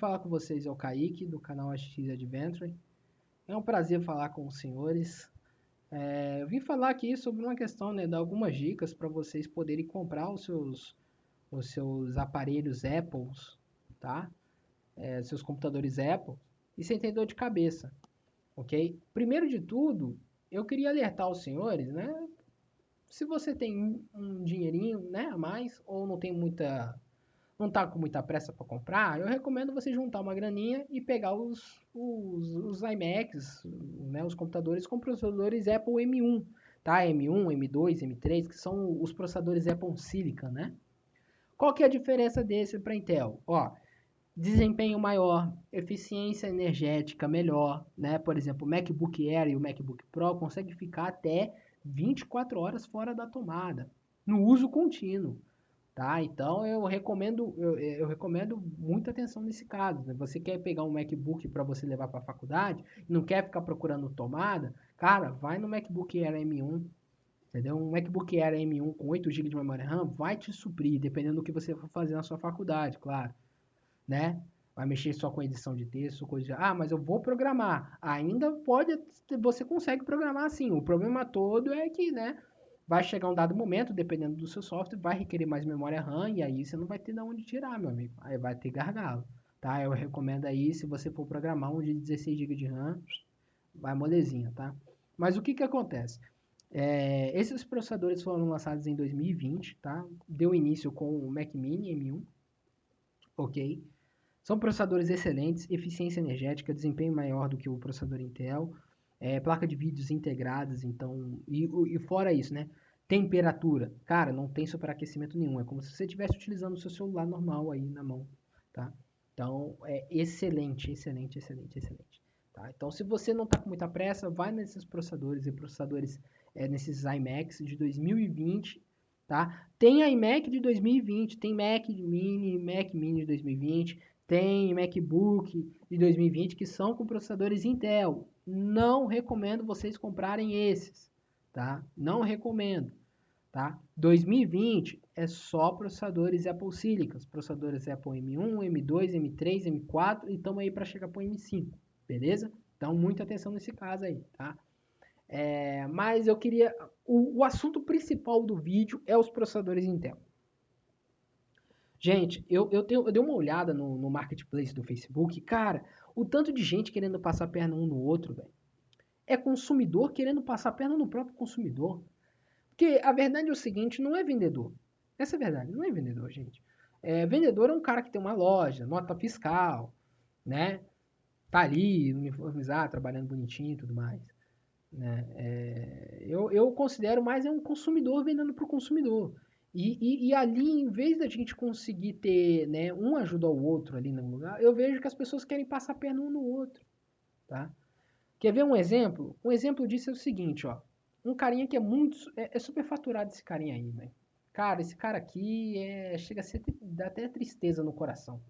Falar com vocês é o Kaique, do canal AX Adventure. É um prazer falar com os senhores. Eu vim falar aqui sobre uma questão, né, dar algumas dicas para vocês poderem comprar os seus aparelhos Apple, tá? Seus computadores Apple e sem ter dor de cabeça, ok? Primeiro de tudo, eu queria alertar os senhores, né? Se você tem um dinheirinho, né, a mais ou não tá com muita pressa para comprar, eu recomendo você juntar uma graninha e pegar os iMacs, né, os computadores com processadores Apple M1, tá? M1, M2, M3, que são os processadores Apple Silicon, né? Qual que é a diferença desse para Intel? Ó, desempenho maior, eficiência energética melhor, né? Por exemplo, o MacBook Air e o MacBook Pro conseguem ficar até 24 horas fora da tomada, no uso contínuo. Tá? Então eu recomendo muita atenção nesse caso. Né? Você quer pegar um MacBook para você levar para a faculdade, não quer ficar procurando tomada, cara, vai no MacBook Air M1, entendeu? Um MacBook Air M1 com 8 GB de memória RAM vai te suprir, dependendo do que você for fazer na sua faculdade, claro, né? Vai mexer só com edição de texto, coisa de... Ah, mas eu vou programar. Ainda pode, você consegue programar sim. O problema todo é que, né, vai chegar um dado momento, dependendo do seu software, vai requerer mais memória RAM e aí você não vai ter de onde tirar, meu amigo. Aí vai ter gargalo, tá? Eu recomendo aí, se você for programar um de 16 GB de RAM, vai molezinha, tá? Mas o que que acontece? Esses processadores foram lançados em 2020, tá? Deu início com o Mac Mini M1, ok? São processadores excelentes, eficiência energética, desempenho maior do que o processador Intel, placa de vídeos integradas, então, e fora isso, né? Temperatura, cara, não tem superaquecimento nenhum, é como se você estivesse utilizando o seu celular normal aí na mão, tá? Então, é excelente, excelente, excelente, excelente. Tá? Então, se você não está com muita pressa, vai nesses processadores nesses iMacs de 2020, tá? Tem iMac de 2020, tem Mac Mini de 2020, tem MacBook de 2020 que são com processadores Intel. Não recomendo vocês comprarem esses, tá? Não recomendo, tá? 2020 é só processadores Apple Silicon, processadores Apple M1, M2, M3, M4 e estamos aí para chegar para o M5, beleza? Então, muita atenção nesse caso aí, tá? Mas eu queria... O assunto principal do vídeo é os processadores Intel. Gente, eu dei uma olhada no marketplace do Facebook, cara, o tanto de gente querendo passar a perna um no outro, velho. É consumidor querendo passar a perna no próprio consumidor. Porque a verdade é o seguinte, não é vendedor. Essa é a verdade, não é vendedor, gente. Vendedor é um cara que tem uma loja, nota fiscal, né? Tá ali, uniformizado, trabalhando bonitinho e tudo mais. Né? Eu considero mais um consumidor vendendo para o consumidor. E ali, em vez da gente conseguir ter, né, um ajuda ao outro ali no lugar, eu vejo que as pessoas querem passar a perna um no outro. Tá? Quer ver um exemplo? Um exemplo disso é o seguinte, ó. Um carinha que é super faturado esse carinha aí, velho. Cara, esse cara aqui chega a ser, dá até tristeza no coração.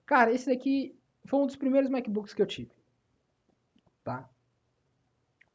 Cara, esse daqui foi um dos primeiros MacBooks que eu tive. Tá?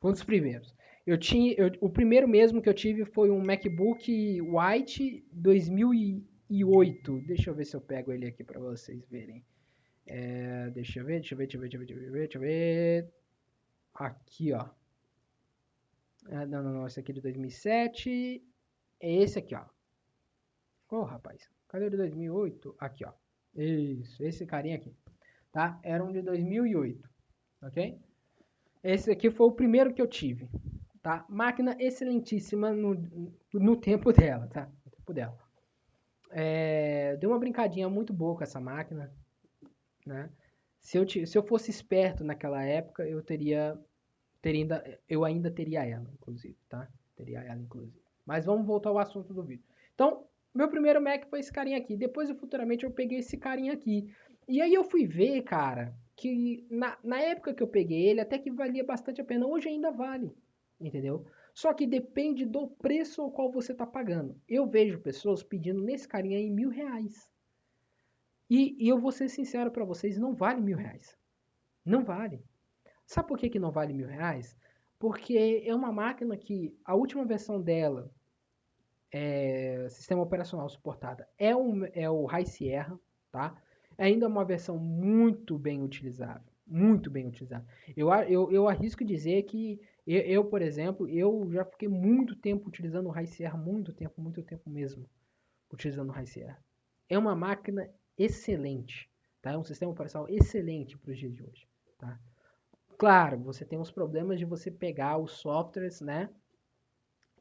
Foi um dos primeiros. O primeiro mesmo que eu tive foi um MacBook White 2008. Deixa eu ver se eu pego ele aqui para vocês verem. Deixa eu ver. Aqui, ó. Não. Esse aqui é de 2007. É esse aqui, ó. Ô, rapaz. Cadê o de 2008? Aqui, ó. Isso, esse carinha aqui. Tá? Era um de 2008. Ok? Esse aqui foi o primeiro que eu tive. Tá? Máquina excelentíssima no tempo dela, tá? No tempo dela. Deu uma brincadinha muito boa com essa máquina, né? Se eu fosse esperto naquela época, eu ainda teria ela, inclusive, tá? Teria ela, inclusive. Mas vamos voltar ao assunto do vídeo. Então, meu primeiro Mac foi esse carinha aqui. Depois, futuramente, eu peguei esse carinha aqui. E aí eu fui ver, cara, que na época que eu peguei ele, até que valia bastante a pena. Hoje ainda vale, entendeu? Só que depende do preço ao qual você está pagando. Eu vejo pessoas pedindo nesse carinha aí R$ 1.000. E eu vou ser sincero para vocês, não vale R$ 1.000. Não vale. Sabe por que não vale R$ 1.000? Porque é uma máquina que a última versão dela, sistema operacional suportada, é o High Sierra, tá? ainda é uma versão muito bem utilizável. Muito bem utilizável. Eu arrisco dizer que por exemplo, eu já fiquei muito tempo utilizando o High Sierra, muito tempo mesmo, utilizando o High Sierra. É uma máquina excelente, tá? É um sistema operacional excelente para os dias de hoje, tá? Claro, você tem os problemas de você pegar os softwares, né?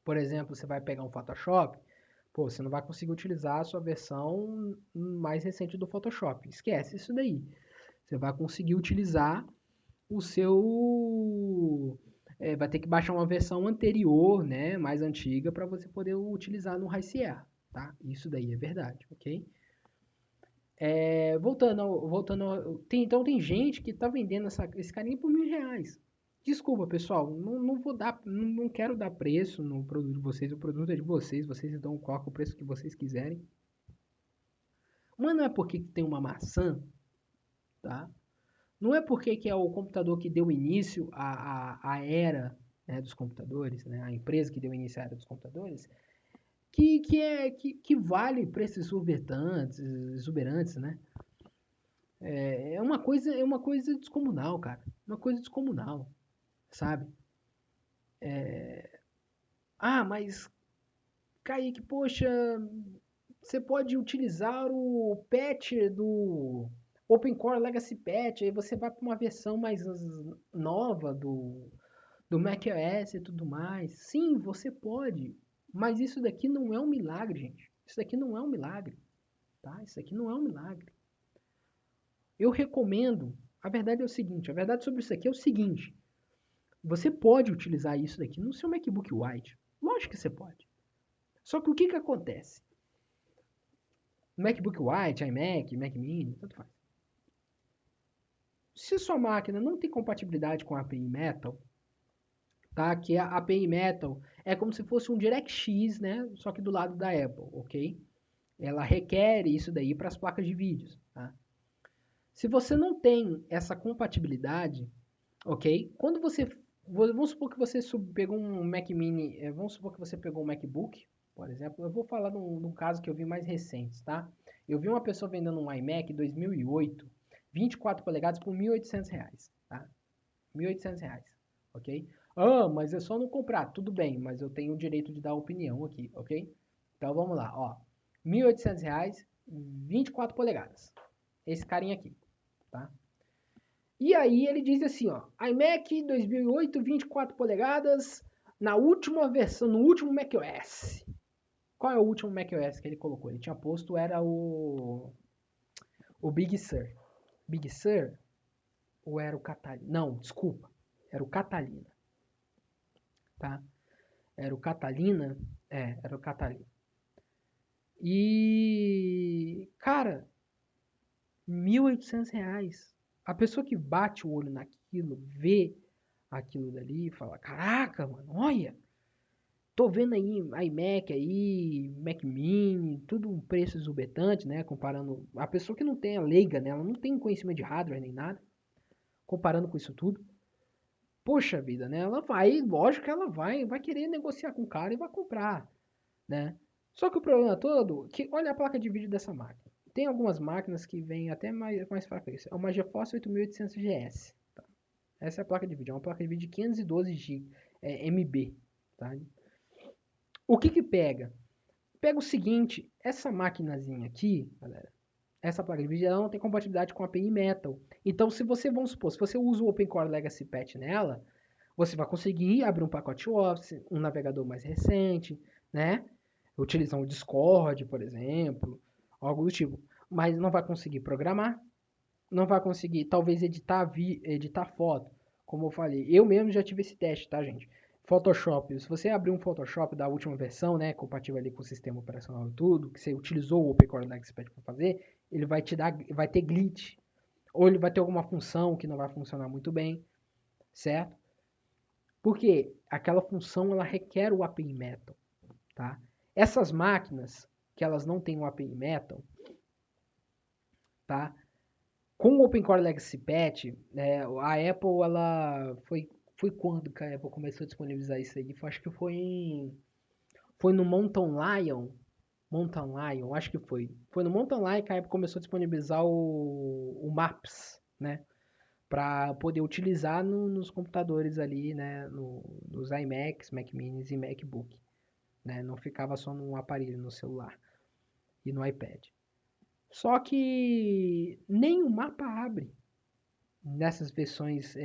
Por exemplo, você vai pegar um Photoshop, pô, você não vai conseguir utilizar a sua versão mais recente do Photoshop. Esquece isso daí. Você vai conseguir utilizar o seu. Vai ter que baixar uma versão anterior, né, mais antiga, para você poder utilizar no High Sierra, tá? Isso daí é verdade, ok? Então tem gente que tá vendendo esse carinha por R$ 1.000. Desculpa, pessoal, não vou dar, não quero dar preço no produto de vocês, o produto é de vocês, vocês então colocam o preço que vocês quiserem. Mas não é porque tem uma maçã, tá? Não é porque que é o computador que deu início à era, né, dos computadores, né, a empresa que deu início à era dos computadores, que vale preços exuberantes, né? É uma coisa descomunal, cara. Uma coisa descomunal, sabe? Ah, mas Kaique, poxa, você pode utilizar o patch do Open Core Legacy Patch, aí você vai para uma versão mais nova do macOS e tudo mais. Sim, você pode, mas isso daqui não é um milagre, gente. Isso daqui não é um milagre, tá? Isso daqui não é um milagre. Eu recomendo, a verdade é o seguinte, a verdade sobre isso aqui é o seguinte, você pode utilizar isso daqui no seu MacBook White. Lógico que você pode. Só que o que acontece? MacBook White, iMac, Mac Mini, tanto faz. Se sua máquina não tem compatibilidade com a API Metal, tá? Que a API Metal é como se fosse um DirectX, né? Só que do lado da Apple, ok? Ela requer isso daí para as placas de vídeos, tá? Se você não tem essa compatibilidade, ok? Quando você, vamos supor que você pegou um Mac Mini, vamos supor que você pegou um MacBook, por exemplo, eu vou falar num caso que eu vi mais recente, tá? Eu vi uma pessoa vendendo um iMac 2008, 24 polegadas por R$ 1.800, tá? R$ 1.800, ok? Ah, mas é só não comprar. Tudo bem, mas eu tenho o direito de dar opinião aqui, ok? Então vamos lá, ó. R$ 1.800, 24 polegadas. Esse carinha aqui, tá? E aí ele diz assim, ó, iMac 2008, 24 polegadas, na última versão, no último macOS. Qual é o último macOS que ele colocou? Ele tinha posto, era o Big Sur. Big Sur? Ou era o Catalina? Não, desculpa. Era o Catalina, tá? Era o Catalina. Era o Catalina. E, cara, R$ 1.800. A pessoa que bate o olho naquilo, vê aquilo dali e fala, caraca, mano, olha, tô vendo aí iMac aí, Mac Mini, tudo um preço exorbitante, né? Comparando. A pessoa que não tem a leiga, né? Ela não tem conhecimento de hardware nem nada. Comparando com isso tudo. Poxa vida, né? Ela vai, lógico que ela vai querer negociar com o cara e vai comprar, né? Só que o problema todo, que olha a placa de vídeo dessa máquina. Tem algumas máquinas que vêm até mais fraca isso. É uma GeForce 8800 GS. Tá? Essa é a placa de vídeo. É uma placa de vídeo de 512 GB, MB. Tá? O que pega? Pega o seguinte, essa maquinazinha aqui, galera, essa placa de vídeo ela não tem compatibilidade com a API Metal. Então, se você, vamos supor, se você usa o Open Core Legacy Patch nela, você vai conseguir abrir um pacote Office, um navegador mais recente, né? Utilizar um Discord, por exemplo, algo do tipo. Mas não vai conseguir programar, não vai conseguir, talvez, editar foto. Como eu falei, eu mesmo já tive esse teste, tá, gente? Photoshop, se você abrir um Photoshop da última versão, né, compatível ali com o sistema operacional e tudo, que você utilizou o OpenCore Legacy para fazer, ele vai ter glitch, ou ele vai ter alguma função que não vai funcionar muito bem, certo? Porque aquela função ela requer o API Metal, tá? Essas máquinas que elas não têm o API Metal, tá? Com o Open Core Legacy Patch, né, a Apple, ela foi quando que a Apple começou a disponibilizar isso aí? Acho que foi no Mountain Lion, Mountain Lion, acho que foi. Foi no Mountain Lion que a Apple começou a disponibilizar o Maps, né? Para poder utilizar nos computadores ali, né? Nos iMacs, Mac Minis e MacBook, né? Não ficava só no aparelho, no celular e no iPad. Só que nem o mapa abre nessas versões,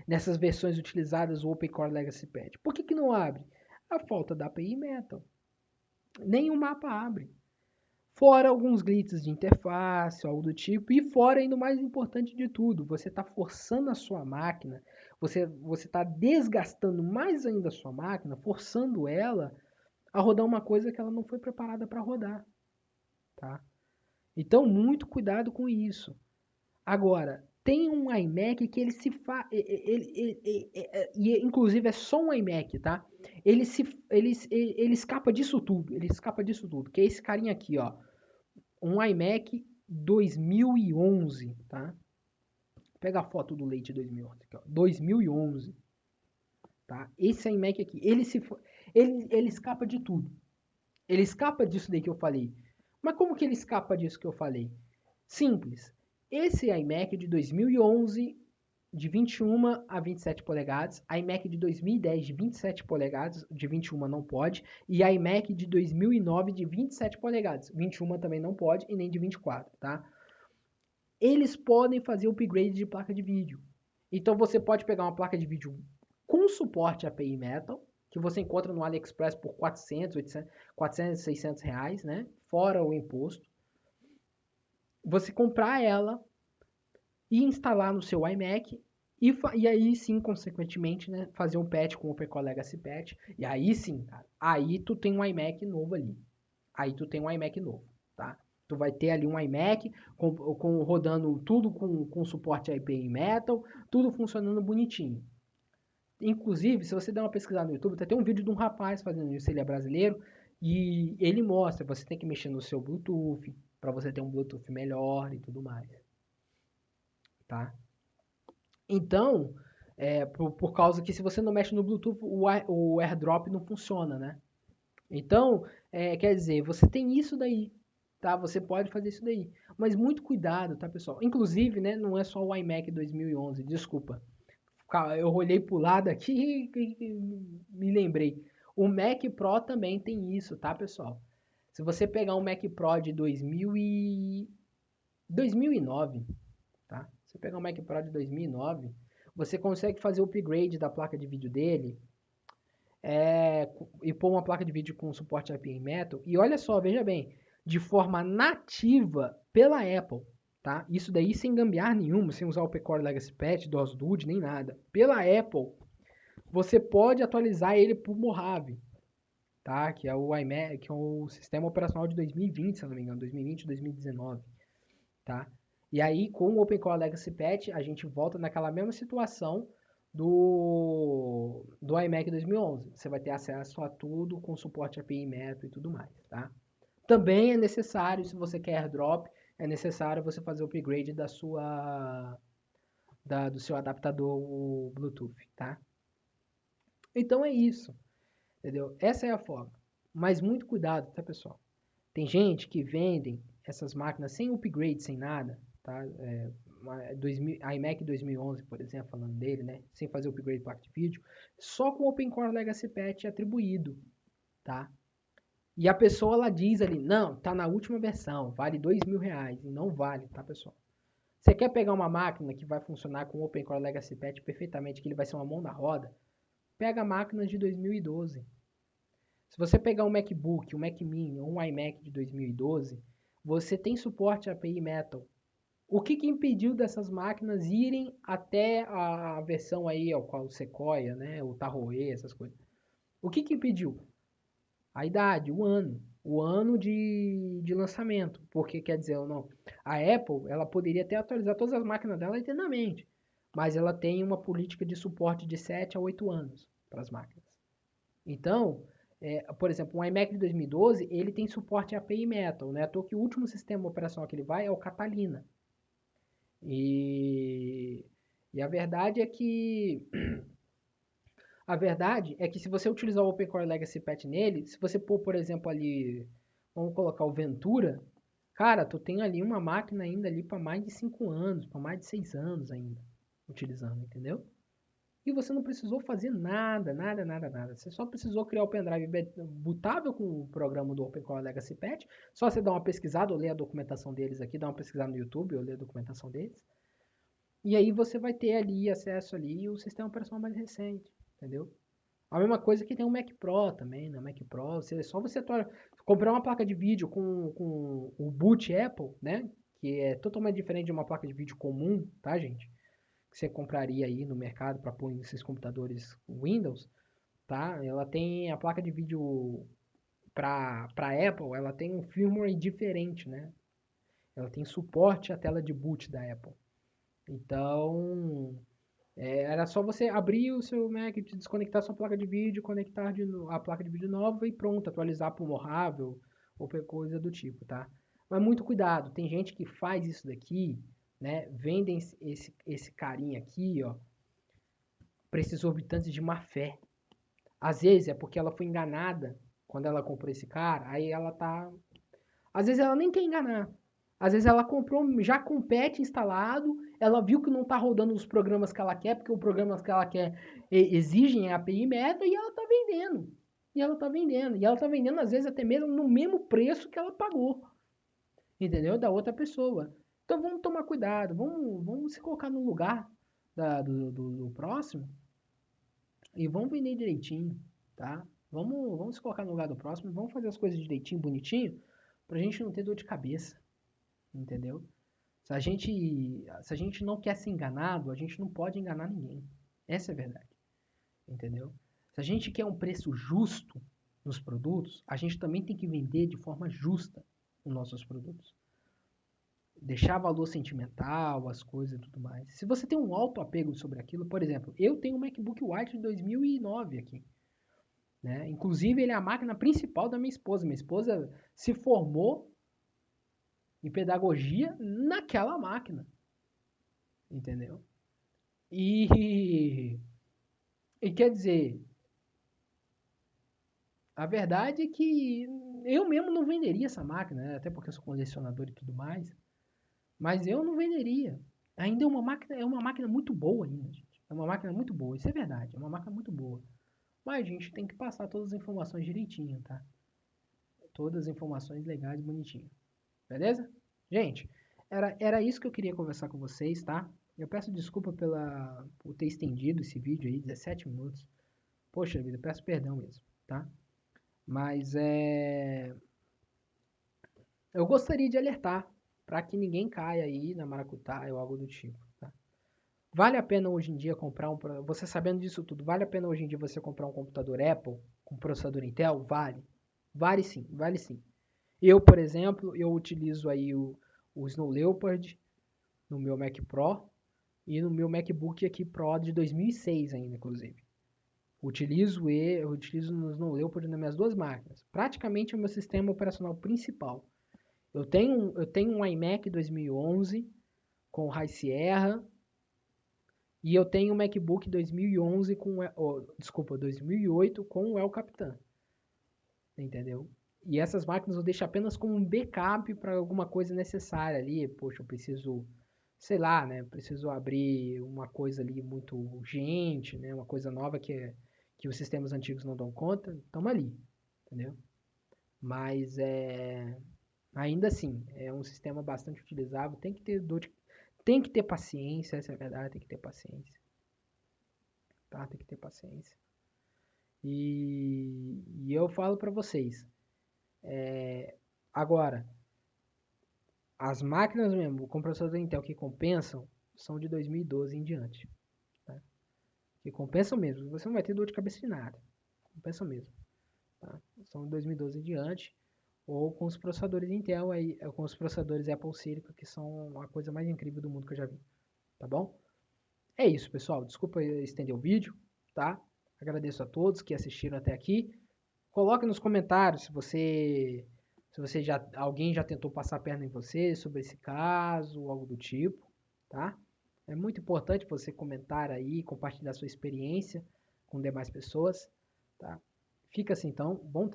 nessas versões utilizadas o OpenCore Legacy Pad. Por que não abre? A falta da API Metal. Nem o mapa abre. Fora alguns glitches de interface, algo do tipo, e fora ainda o mais importante de tudo, você está forçando a sua máquina, você está desgastando mais ainda a sua máquina, forçando ela a rodar uma coisa que ela não foi preparada para rodar, tá? Então, muito cuidado com isso. Agora, tem um iMac que ele se faz. E inclusive é só um iMac, tá? Ele escapa disso tudo. Ele escapa disso tudo. Que é esse carinha aqui, ó. Um iMac 2011, tá? Pega a foto do Leite 2011, aqui, ó. 2011, tá? Esse iMac aqui, ele escapa de tudo. Ele escapa disso daí que eu falei. Mas como que ele escapa disso que eu falei? Simples. Esse iMac de 2011 de 21 a 27 polegadas, iMac de 2010 de 27 polegadas, de 21 não pode, e iMac de 2009 de 27 polegadas, 21 também não pode e nem de 24, tá? Eles podem fazer upgrade de placa de vídeo. Então você pode pegar uma placa de vídeo com suporte API Metal, que você encontra no AliExpress por 400, 800, 400, 600 reais, né? Fora o imposto. Você comprar ela e instalar no seu iMac e aí sim, consequentemente, né, fazer um patch com o OpenCore Legacy Patch. E aí sim, cara, aí tu tem um iMac novo ali. Aí tu tem um iMac novo, tá? Tu vai ter ali um iMac rodando tudo com suporte API Metal, tudo funcionando bonitinho. Inclusive, se você der uma pesquisada no YouTube, tem um vídeo de um rapaz fazendo isso, ele é brasileiro, e ele mostra, você tem que mexer no seu Bluetooth, para você ter um Bluetooth melhor e tudo mais, tá? Então, por causa que se você não mexe no Bluetooth, o AirDrop não funciona, né? Então, quer dizer, você tem isso daí, tá? Você pode fazer isso daí. Mas muito cuidado, tá, pessoal? Inclusive, né, não é só o iMac 2011, desculpa. Eu olhei pro lado aqui e me lembrei. O Mac Pro também tem isso, tá, pessoal? Se você pegar um Mac Pro de 2009, tá? Se você pegar um Mac Pro de 2009, você consegue fazer o upgrade da placa de vídeo dele e pôr uma placa de vídeo com suporte API Metal. E olha só, veja bem, de forma nativa pela Apple, tá? Isso daí sem gambiarra nenhuma, sem usar o P-Core Legacy Patch, DOS-DUD, nem nada. Pela Apple, você pode atualizar ele para o Mojave, tá? Que é o iMac, que é o sistema operacional de 2020, se não me engano, 2020, 2019, tá? E aí, com o OpenCore Legacy Patch, a gente volta naquela mesma situação do iMac 2011. Você vai ter acesso a tudo com suporte API Metal e tudo mais, tá? Também é necessário, se você quer AirDrop, é necessário você fazer o upgrade do seu adaptador Bluetooth, tá? Então é isso, entendeu? Essa é a forma. Mas muito cuidado, tá, pessoal? Tem gente que vendem essas máquinas sem upgrade, sem nada, tá? iMac 2011, por exemplo, falando dele, né? Sem fazer upgrade de placa de vídeo, só com o OpenCore Legacy Patch atribuído, tá? E a pessoa ela diz ali, não, tá na última versão, vale R$ 2.000. E não vale, tá, pessoal? Você quer pegar uma máquina que vai funcionar com o OpenCore Legacy Patch perfeitamente, que ele vai ser uma mão na roda? Pega máquinas de 2012. Se você pegar um MacBook, um Mac Mini ou um iMac de 2012, você tem suporte a API Metal. O que impediu dessas máquinas irem até a versão aí, ao qual o Sequoia, né, o Tahoe, essas coisas? O que impediu? A idade, o ano de lançamento. Porque quer dizer, não, a Apple, ela poderia até atualizar todas as máquinas dela eternamente, mas ela tem uma política de suporte de 7 a 8 anos para as máquinas. Então, por exemplo, um iMac de 2012, ele tem suporte a API Metal, né? À toa que o último sistema operacional que ele vai é o Catalina. E a verdade é que A verdade é que se você utilizar o OpenCore Legacy Patch nele, se você pôr, por exemplo, ali, vamos colocar o Ventura, cara, tu tem ali uma máquina ainda ali para mais de 5 anos, para mais de 6 anos ainda, utilizando, entendeu? E você não precisou fazer nada, nada, nada, nada. Você só precisou criar o pendrive bootável com o programa do OpenCore Legacy Patch. Só você dar uma pesquisada, ou ler a documentação deles aqui, dar uma pesquisada no YouTube, ou ler a documentação deles. E aí você vai ter ali acesso ali o sistema operacional mais recente, entendeu? A mesma coisa que tem o Mac Pro também, né? O Mac Pro, só você comprar uma placa de vídeo com o boot Apple, né? Que é totalmente diferente de uma placa de vídeo comum, tá, gente? Que você compraria aí no mercado para pôr nesses computadores Windows, tá? Ela tem a placa de vídeo para Apple, ela tem um firmware diferente, né? Ela tem suporte à tela de boot da Apple. Então, era só você abrir o seu Mac, desconectar sua placa de vídeo, conectar a placa de vídeo nova e pronto, atualizar para o Mojave ou coisa do tipo, tá? Mas muito cuidado, tem gente que faz isso daqui, né? Vendem esse carinha aqui, ó, para esses exorbitantes de má fé. Às vezes é porque ela foi enganada quando ela comprou esse cara, aí ela tá. Às vezes ela nem quer enganar. Às vezes ela comprou já com o patch instalado, ela viu que não está rodando os programas que ela quer, porque os programas que ela quer exigem a API meta e ela está vendendo. E ela está vendendo. E ela está vendendo, às vezes, até mesmo no mesmo preço que ela pagou. Entendeu? Da outra pessoa. Então vamos tomar cuidado, vamos se colocar no lugar do próximo e vamos vender direitinho, tá? Vamos se colocar no lugar do próximo, vamos fazer as coisas direitinho, bonitinho, pra gente não ter dor de cabeça, entendeu? Se a gente não quer ser enganado, a gente não pode enganar ninguém. Essa é a verdade, entendeu? Se a gente quer um preço justo nos produtos, a gente também tem que vender de forma justa os nossos produtos. Deixar valor sentimental, as coisas e tudo mais. Se você tem um alto apego sobre aquilo, por exemplo, eu tenho um MacBook White de 2009 aqui. Né? Inclusive, ele é a máquina principal da minha esposa. Minha esposa se formou em pedagogia naquela máquina. Entendeu? E quer dizer, a verdade é que eu mesmo não venderia essa máquina, né? Até porque eu sou colecionador e tudo mais. Mas eu não venderia. Ainda é uma máquina muito boa ainda, gente. É uma máquina muito boa, isso é verdade, é uma máquina muito boa. Mas a gente tem que passar todas as informações direitinho, tá? Todas as informações legais e bonitinho. Beleza? Gente, era isso que eu queria conversar com vocês, tá? Eu peço desculpa por ter estendido esse vídeo aí, 17 minutos. Poxa vida, eu peço perdão mesmo, tá? Mas eu gostaria de alertar para que ninguém caia aí na maracutaia ou algo do tipo, tá? Vale a pena hoje em dia comprar você sabendo disso tudo, vale a pena hoje em dia você comprar um computador Apple com processador Intel? Vale. Vale sim, vale sim. Eu, por exemplo, eu utilizo aí o Snow Leopard no meu Mac Pro e no meu MacBook aqui Pro de 2006 ainda, inclusive. Eu utilizo no Snow Leopard nas minhas duas máquinas. Praticamente é o meu sistema operacional principal. Eu tenho um iMac 2011 com o High Sierra e eu tenho um MacBook 2011 desculpa, 2008 com o El Capitan. Entendeu? E essas máquinas eu deixo apenas como um backup para alguma coisa necessária ali. Poxa, eu preciso, sei lá, né? Preciso abrir uma coisa ali muito urgente, né? Uma coisa nova que os sistemas antigos não dão conta. Estamos ali, entendeu? Mas ainda assim, é um sistema bastante utilizável. Tem que ter paciência, essa é a verdade, tem que ter paciência. Tá? Tem que ter paciência. E eu falo para vocês, agora, as máquinas mesmo, com processador Intel que compensam, são de 2012 em diante. Tá? Que compensam mesmo. Você não vai ter dor de cabeça de nada. Compensa mesmo. Tá? São de 2012 em diante. Ou com os processadores Intel, aí, com os processadores Apple Silicon, que são a coisa mais incrível do mundo que eu já vi. Tá bom? É isso, pessoal. Desculpa estender o vídeo. Tá? Agradeço a todos que assistiram até aqui. Coloque nos comentários se alguém já tentou passar a perna em você sobre esse caso, ou algo do tipo, tá? É muito importante você comentar aí, compartilhar sua experiência com demais pessoas, tá? Fica assim então, bom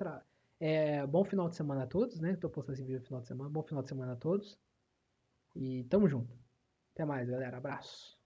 final de semana a todos, né? Tô postando esse vídeo no final de semana, bom final de semana a todos e tamo junto. Até mais, galera, abraço.